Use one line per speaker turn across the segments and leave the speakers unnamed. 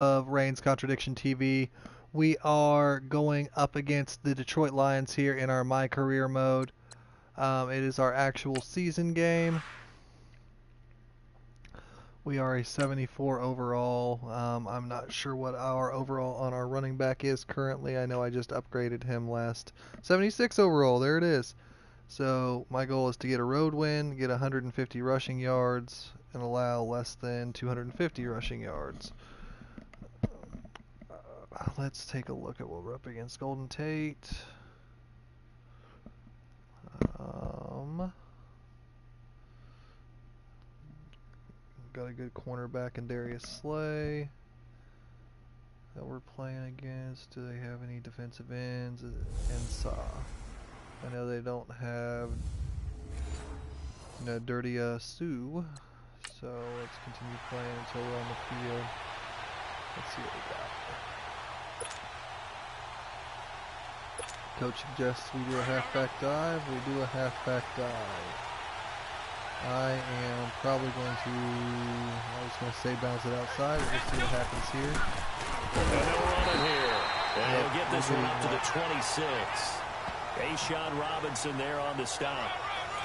Of Raine's Contradiction TV. We are going up against the Detroit Lions here in our My Career mode. It is our actual season game. We are a 74 overall. I'm not sure what our overall on our running back is currently. I know I just upgraded him last. 76 overall, there it is. So my goal is to get a road win, get 150 rushing yards, and allow less than 250 rushing yards. Let's take a look at what we're up against. Golden Tate. Got a good cornerback in Darius Slay that we're playing against. Do they have any defensive ends? And Saw. I know they don't have Dirty Sue. So let's continue playing until we're on the field. Let's see what we got. Coach suggests we do a halfback dive. We do a halfback dive. I am probably going to, I was going to say bounce it outside. We'll see what happens here.
And they'll run it here. And they'll get this one up to the 26. Ashawn Robinson there on the stop.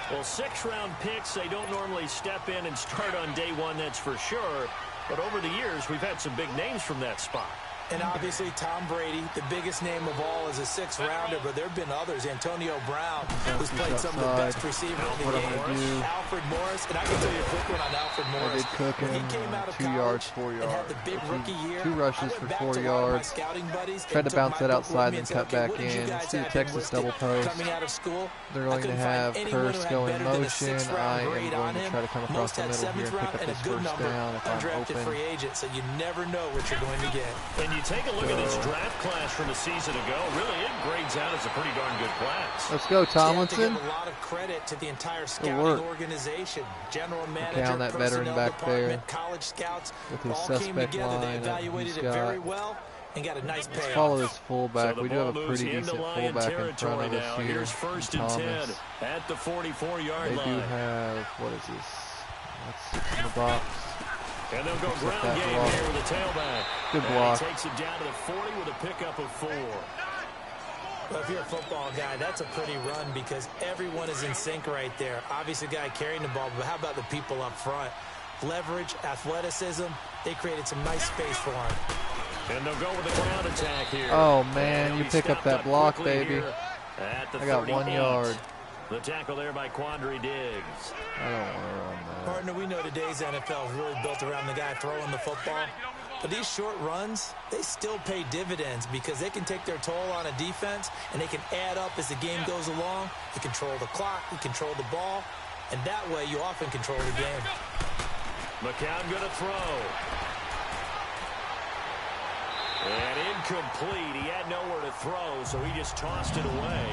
Well, 6th-round picks, they don't normally step in and start on day one, that's for sure. But over the years, we've had some big names from that spot.
And obviously, Tom Brady, the biggest name of all, is a 6th-rounder, but there have been others. Antonio Brown, who's played some of the best receiver in the game. Alfred Morris, and I can tell you a quick one on Alfred Morris.
I did cook him.
He came out of
2
college
yards, 4 yards.
And had the big rookie year.
2 rushes for 4 yards. Tried to bounce that outside and cut back in. Let's do the Texas double post. They're going to have Curse go in motion. I am going to try to come across the middle here and pick up this first down if I'm open.
Free agent, so you never know what you're going to get.
And you take a look at this draft class from a season ago. Really, it grades out as a pretty darn good class.
Let's go, Tomlinson.
A lot of credit to the entire scouting organization, general manager,
count that veteran back there
college scouts,
with his
all
suspect
came together. They
line.
evaluated it very well and got a nice payoff.
Let's follow this fullback.
So
we do have a pretty decent fullback in front of
now.
us here.
Here's 1st and 10 at the 44-yard line.
They do have, what is this? That's 6 in the box.
And they'll go ground game here with a tailback.
Good block.
And he takes it down to the 40 with a pickup of 4.
Well, if you're a football guy, that's a pretty run because everyone is in sync right there. Obviously, the guy carrying the ball, but how about the people up front? Leverage, athleticism, they created some nice space for him.
And they'll go with the ground attack here.
Oh, man, you pick up that block, baby. I got 1 yard.
The tackle there by Quandre Diggs.
I don't want to run that.
Partner, we know today's NFL is really built around the guy throwing the football. But these short runs, they still pay dividends because they can take their toll on a defense and they can add up as the game goes along. You control the clock, you control the ball, and that way you often control the game.
McCown going to throw. And incomplete. He had nowhere to throw, so he just tossed it away.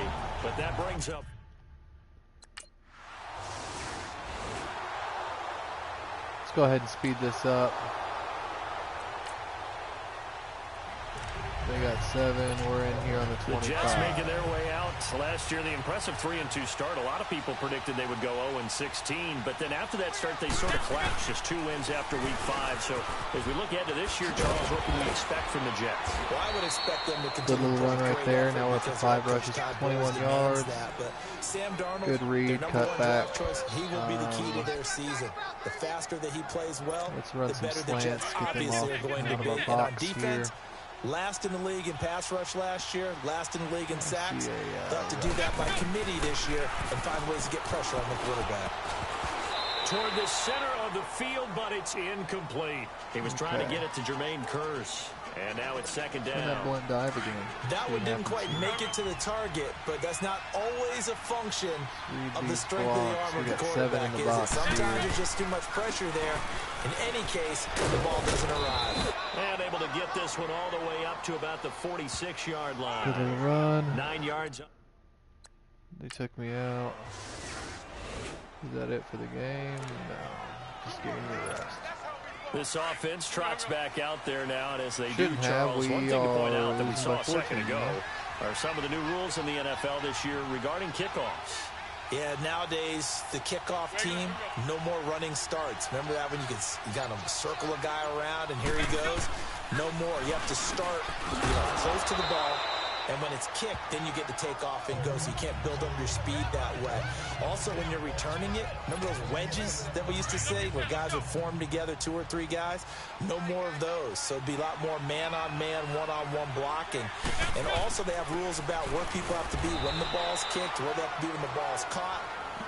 But that brings up...
Let's go ahead and speed this up. They got 7. We're in here on the 25.
The Jets making their way out. Last year, the impressive 3-2 start. A lot of people predicted they would go 0-16, but then after that start, they sort of collapsed. Just 2 wins after week 5. So as we look ahead to this year, Charles, what can we expect from the Jets?
Well, I would expect them to continue.
Good little run right there. Now we're up to 5 rushes, 21 yards.
Sam Darnold,
good read, cut back.
He will be the key to their season. The faster that he plays well,
let's run
the
some
better
slants,
the Jets obviously are going to be. And on defense, last in the league in pass rush last year, last in the league in sacks. They'll have to do that by committee this year and find ways to get pressure on the quarterback.
Toward the center of the field, but it's incomplete. He was trying to get it to Jermaine Kearse. And now it's 2nd down.
And that blunt dive again.
That one didn't quite make it to the target, but that's not always a function of the strength of the arm of the quarterback, is it? Sometimes there's just too much pressure there. In any case, the ball doesn't arrive.
And able to get this one all the way up to about the 46-yard line.
Good little run.
9 yards.
They took me out. Is that it for the game? No. Just give me the rest.
This offense trots back out there now, and as they
Shouldn't
do, Charles, one thing to point out that we saw a second ago are some of the new rules in the NFL this year regarding kickoffs.
Yeah, nowadays, the kickoff team, no more running starts. Remember that when you kind of circle a guy around and here he goes? No more. You have to start close to the ball, and when it's kicked, then you get to take off and go, so you can't build up your speed that way. Also, when you're returning it, remember those wedges that we used to say where guys would form together, 2 or 3 guys? No more of those. So it'd be a lot more man-on-man, one-on-one blocking. And also they have rules about where people have to be when the ball's kicked, where they have to be when the ball's caught.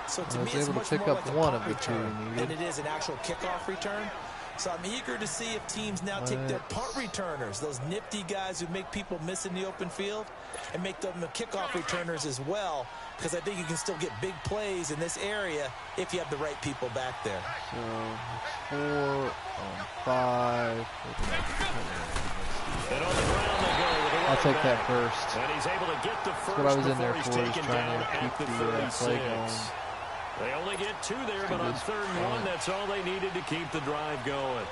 So to me, it's much more like a punt return than it is an actual kickoff return. So I'm eager to see if teams now take their punt returners, those nifty guys who make people miss in the open field, and make them the kickoff returners as well, because I think you can still get big plays in this area if you have the right people back there.
So it's 4 on 5.
And on the ground they go with the
I'll take that first.
And he's able to get the first.
That's what I was in there
he's
for, is
taken
trying
down
to keep
at the
the
36.
play going.
They only get 2 there, but on 3rd and 1, that's all they needed to keep the drive going.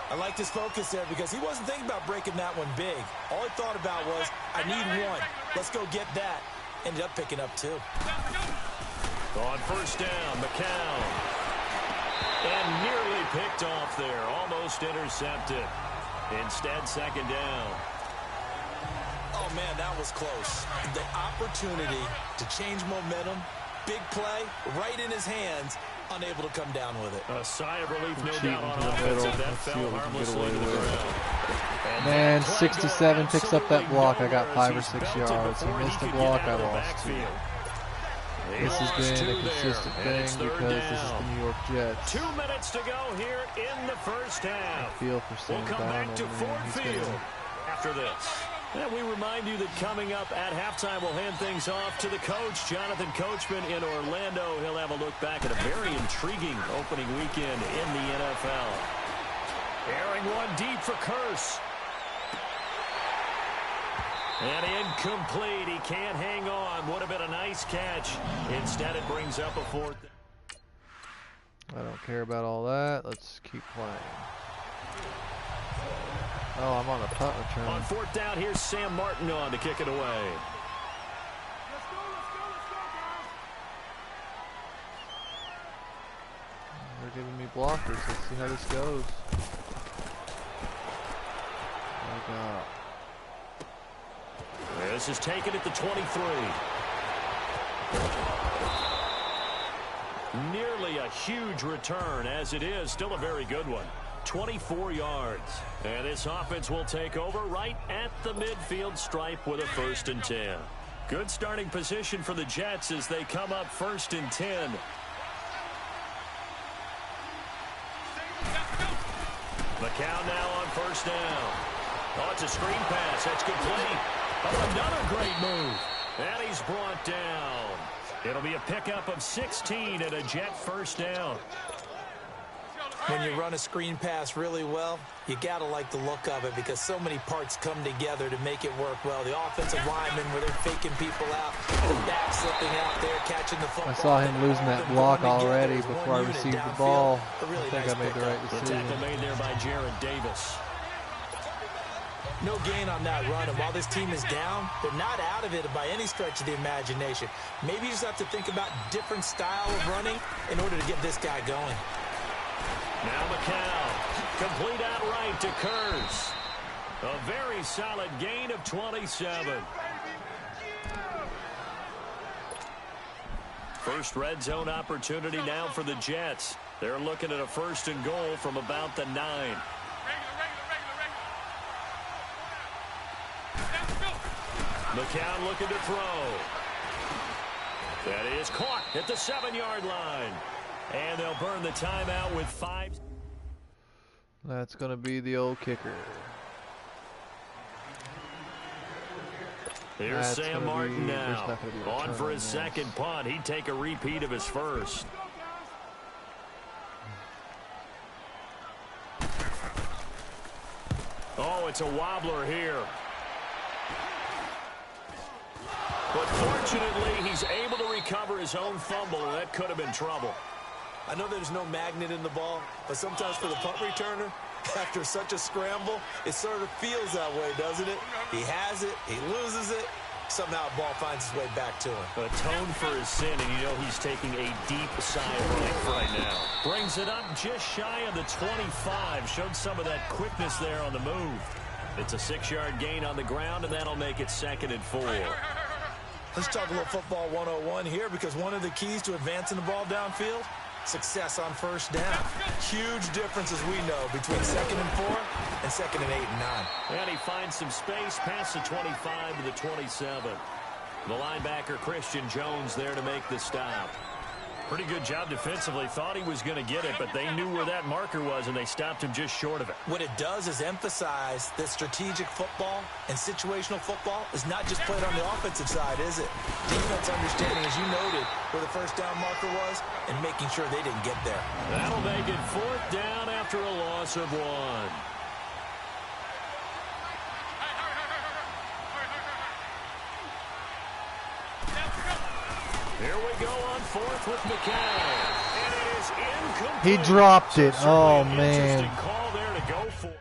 I like this focus there because he wasn't thinking about breaking that one big. All he thought about was, I need 1. Let's go get that. Ended up picking up 2.
On 1st down, McCown. And nearly picked off there. Almost intercepted. Instead, 2nd down.
Oh, man, that was close. The opportunity to change momentum, big play, right in his hands, unable to come down with it.
A sigh of relief, no doubt, on offense. That fell harmlessly to the ground.
Man, 67 picks up that block. I got 5 or 6 yards. He missed a block, I lost 2. This has been a consistent thing because this is the New York Jets.
2 minutes to go here in the 1st half.
I feel for Sam
We'll come back to Ford Field after this. And we remind you that coming up at halftime, we'll hand things off to the coach, Jonathan Coachman in Orlando. He'll have a look back at a very intriguing opening weekend in the NFL. Airing one deep for Curse. And incomplete. He can't hang on. Would have been a nice catch. Instead, it brings up a 4th.
I don't care about all that. Let's keep playing. Oh, I'm on a punt return.
On 4th down, here's Sam Martin on to kick it away.
They're giving me blockers. Let's see how this goes. Oh, God.
This is taken at the 23. Nearly a huge return, as it is. Still a very good one. 24 yards. And this offense will take over right at the midfield stripe with a 1st and 10. Good starting position for the Jets as they come up 1st and 10. McCown now on 1st down. Oh, it's a screen pass. That's complete. Oh, another great move. And he's brought down. It'll be a pickup of 16 and a Jet 1st down.
When you run a screen pass really well, you got to like the look of it because so many parts come together to make it work well. The offensive linemen, where they're faking people out, the back slipping out there, catching the football.
I saw him losing that block already before I received the ball. I think I made the right decision.
The tackle made there by Jared Davis.
No gain on that run, and while this team is down, they're not out of it by any stretch of the imagination. Maybe you just have to think about different style of running in order to get this guy going.
Now McCown, complete outright to Kurz. A very solid gain of 27. First red zone opportunity now for the Jets. They're looking at a 1st and goal from about the 9. McCown looking to throw. That is caught at the 7-yard line. And they'll burn the timeout with 5.
That's going to be the old kicker.
Here's Sam Martin now. On for his 2nd punt. He'd take a repeat of his 1st. Oh, it's a wobbler here. But fortunately, he's able to recover his own fumble, and that could have been trouble.
I know there's no magnet in the ball, but sometimes for the punt returner, after such a scramble, it sort of feels that way, doesn't it? He has it, he loses it, somehow the ball finds its way back to him.
Atone for his sin, and you know he's taking a deep sigh of relief right now. Brings it up just shy of the 25. Showed some of that quickness there on the move. It's a 6-yard gain on the ground, and that'll make it 2nd and 4.
Let's talk a little football 101 here, because one of the keys to advancing the ball downfield, success on first down. Huge difference, as we know, between 2nd and 4 and 2nd and 8 and 9.
And he finds some space past the 25 to the 27. The linebacker, Christian Jones, there to make the stop. Pretty good job defensively. Thought he was going to get it, but they knew where that marker was, and they stopped him just short of it.
What it does is emphasize that strategic football and situational football is not just played on the offensive side, is it? Defense understanding, as you noted, where the first down marker was and making sure they didn't get there.
That'll make it 4th down after a loss of 1. Here we go on 4th with McCown. And it is incomplete.
He dropped it.
So
Oh, man.
interesting call there to go for.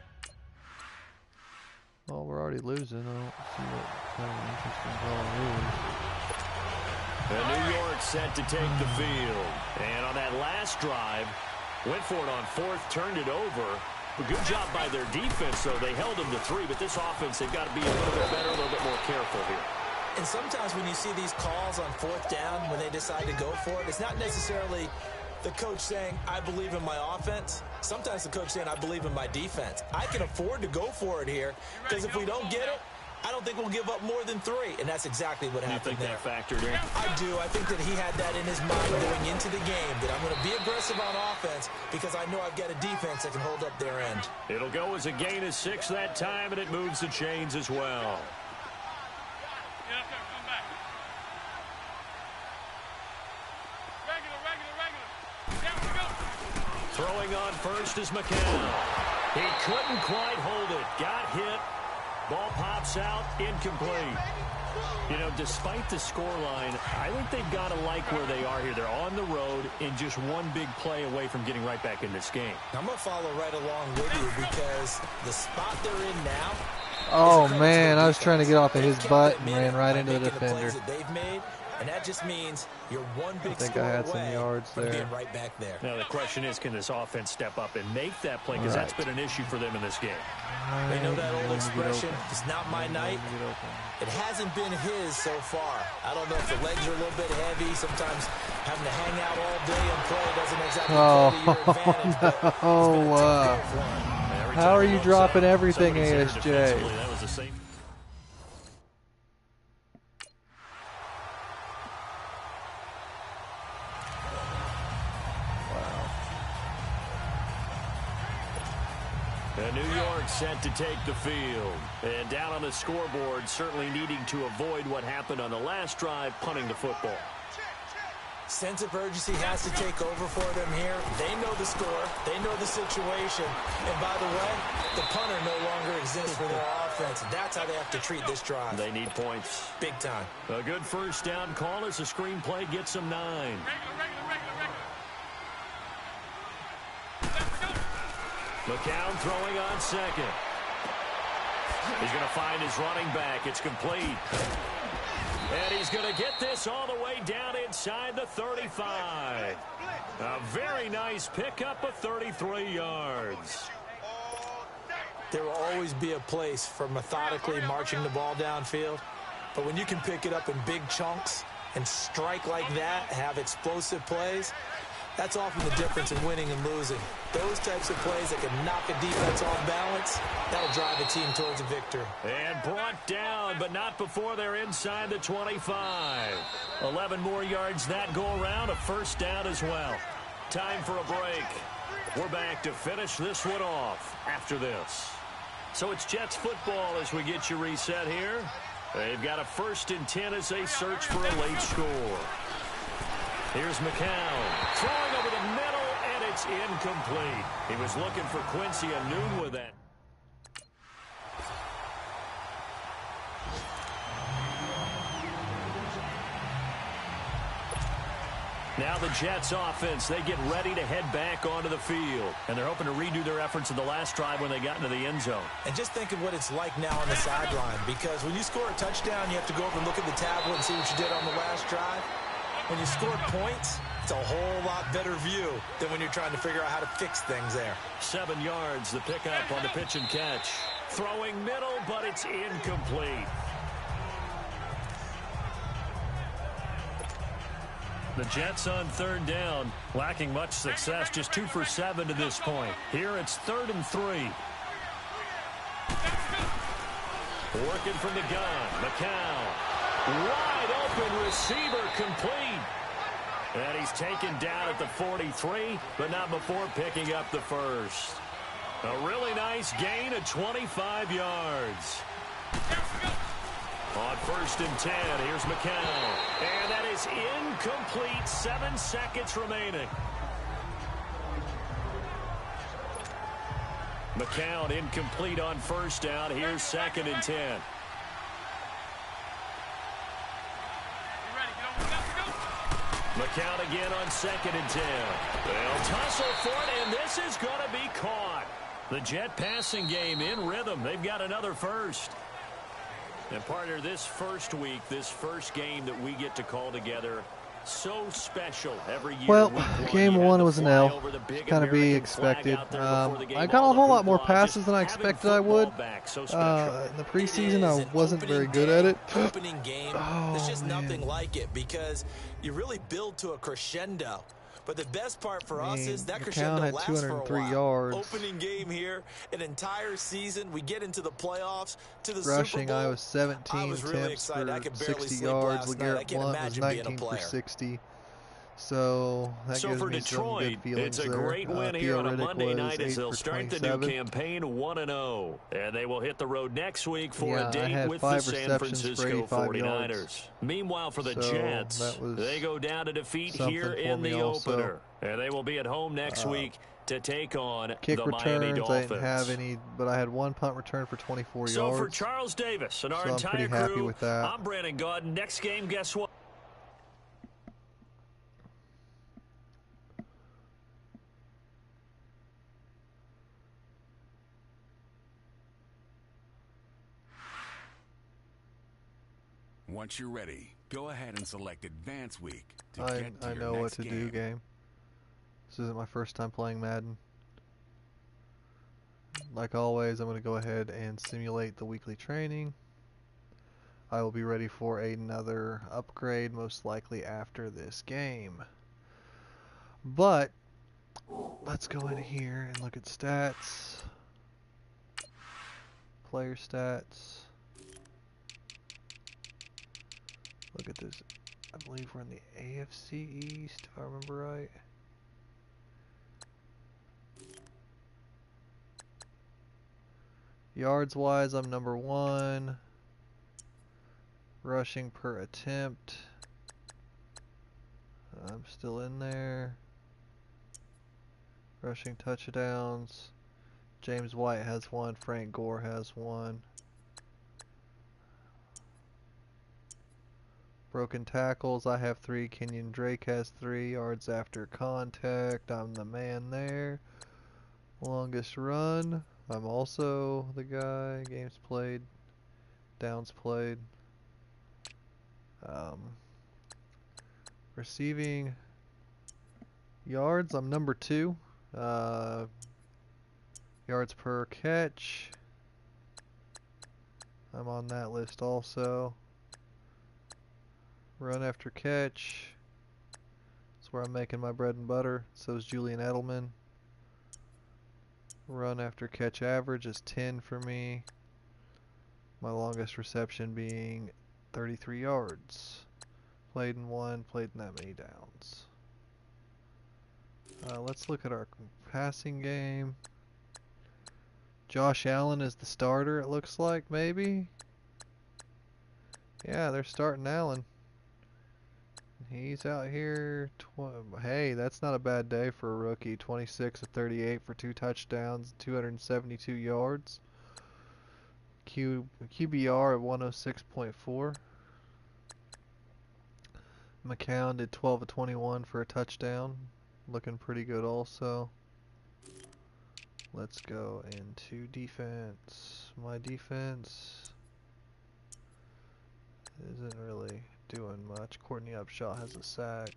Well, we're already losing. I don't see what kind of interesting call it is.
And New York set to take the field. And on that last drive, went for it on 4th, turned it over. A good job by their defense, though. They held them to 3, but this offense, they've got to be a little bit better, a little bit more careful here.
And sometimes when you see these calls on 4th down, when they decide to go for it, it's not necessarily the coach saying, I believe in my offense. Sometimes the coach saying, I believe in my defense. I can afford to go for it here, because if we don't get it, I don't think we'll give up more than 3. And that's exactly what happened there.
You think that factored in?
I do. I think that he had that in his mind going into the game, that I'm going to be aggressive on offense because I know I've got a defense that can hold up their end.
It'll go as a gain of 6 that time, and it moves the chains as well. Throwing on first is McCown. He couldn't quite hold it. Got hit. Ball pops out. Incomplete. You know, despite the scoreline, I think they've got to like where they are here. They're on the road and just one big play away from getting right back in this game.
I'm going to follow right along with you, because the spot they're in now.
Oh, man. I was trying to get off of his butt and ran right into the defender.
They've made, and that just means you're one big
I think I had some yards there.
being right back there.
Now, the question is, can this offense step up and make that play? Because that's been an issue for them in this game.
They know that old expression, it's not my night. It hasn't been his so far. I don't know if the legs are a little bit heavy. Sometimes having to hang out all day and play doesn't exactly play to your advantage.
Oh, how are you dropping everything, ASJ?
That was the same. And New York set to take the field. And down on the scoreboard, certainly needing to avoid what happened on the last drive, punting the football.
Sense of urgency has to take over for them here. They know the score. They know the situation. And by the way, the punter no longer exists for their offense. That's how they have to treat this drive.
They need points.
Big time.
A good first down call as the screenplay gets them 9. McCown throwing on second. He's going to find his running back. It's complete. And he's going to get this all the way down inside the 35. A very nice pickup of 33 yards.
There will always be a place for methodically marching the ball downfield. But when you can pick it up in big chunks and strike like that, have explosive plays, that's often the difference in winning and losing. Those types of plays that can knock a defense off balance, that'll drive a team towards a victory.
And brought down, but not before they're inside the 25. 11 more yards that go around, a first down as well. Time for a break. We're back to finish this one off after this. So it's Jets football as we get you reset here. They've got a 1st and 10 as they search for a late score. Here's McCown throwing over the middle, and it's incomplete. He was looking for Quincy Anoon with that. Now the Jets offense, they get ready to head back onto the field. And they're hoping to redo their efforts in the last drive when they got into the end zone.
And just think of what it's like now on the sideline, because when you score a touchdown, you have to go over and look at the tablet and see what you did on the last drive. When you score points, it's a whole lot better view than when you're trying to figure out how to fix things there.
7 yards, the pickup on the pitch and catch. Throwing middle, but it's incomplete. The Jets on third down, lacking much success, just 2 for 7 to this point. Here it's 3rd and 3. Working from the gun, McCown. Wide open receiver, complete. And he's taken down at the 43, but not before picking up the first. A really nice gain of 25 yards. On 1st and 10, here's McCown. And that is incomplete. 7 seconds remaining. McCown incomplete on 1st down. Here's 2nd and 10. McCown again on 2nd and 10. They'll tussle for it, and this is going to be caught. The Jet passing game in rhythm. They've got another first. And partner, this first week, this first game that we get to call together, so special every year.
Well, game 1 was an L. Kind of be expected. I got a whole lot more passes than I expected I would. In the preseason, I wasn't very good at it.
Opening game, there's just nothing like it because you really build to a crescendo. But the best part for us is that crescendo lasts for a while.
Yards.
Opening game here, an entire season. We get into the playoffs, to the
Rushing,
Super Bowl.
I was 17
I was really
attempts
excited. I could
for
barely
60
sleep
yards.
last night. I
LeGarrette
can't
Blount was
imagine being a
19 for
player.
60. So that gives
for
me
Detroit,
some good feelings
it's a great win here on a Monday night as they'll start the new campaign 1-0. And they will hit the road next week for a date with the San Francisco 49ers.
Yards.
Meanwhile, for the Jets, they go down to defeat here in the opener. And they will be at home next week to take on
kick
the
returns,
Miami Dolphins.
I didn't have any, but I had 1 punt return for 24 yards.
So for Charles Davis and our entire
crew,
with that. I'm Brandon Gaudin. Next game, guess what?
Once you're ready, go ahead and select Advance Week to
I
get to your
know what
next
to do, game. This isn't my first time playing Madden. Like always, I'm going to go ahead and simulate the weekly training. I will be ready for another upgrade, most likely after this game. But let's go in here and look at stats. Player stats. Look at this. I believe we're in the AFC East, if I remember right. Yards wise, I'm number 1. Rushing per attempt, I'm still in there. Rushing touchdowns, James White has 1, Frank Gore has 1. Broken tackles, I have 3, Kenyon Drake has 3. Yards after contact, I'm the man there. Longest run, I'm also the guy. Games played, downs played. Receiving yards, I'm number 2. Yards per catch, I'm on that list also. Run after catch, that's where I'm making my bread and butter. So is Julian Edelman. Run after catch average is 10 for me. My longest reception being 33 yards. Played in 1, played in that many downs. Let's look at our passing game. Josh Allen is the starter, it looks like, maybe? Yeah, they're starting Allen. He's out here. Hey, that's not a bad day for a rookie. 26 of 38 for 2 touchdowns, 272 yards. QBR at 106.4. McCown did 12 of 21 for a touchdown. Looking pretty good also. Let's go into defense. My defense isn't really doing much. Courtney Upshaw has a sack.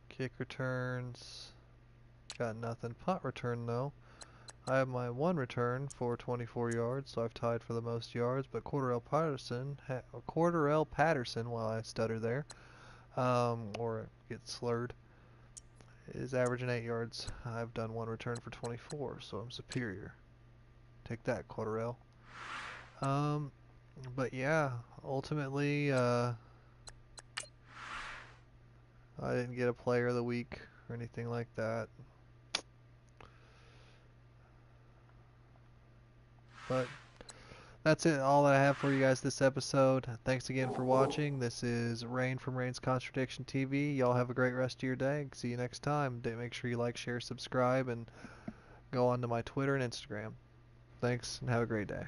Kick returns, got nothing. Punt return though, I have my one return for 24 yards, so I've tied for the most yards. But Cordarrelle Patterson, while I stutter there, or get slurred, is averaging 8 yards. I've done one return for 24, so I'm superior. Take that, Cordarrelle. But yeah, ultimately, I didn't get a player of the week or anything like that. But that's it, all that I have for you guys this episode. Thanks again for watching. This is Raine from Raine's Contradiction TV. Y'all have a great rest of your day. See you next time. Make sure you like, share, subscribe, and go on to my Twitter and Instagram. Thanks, and have a great day.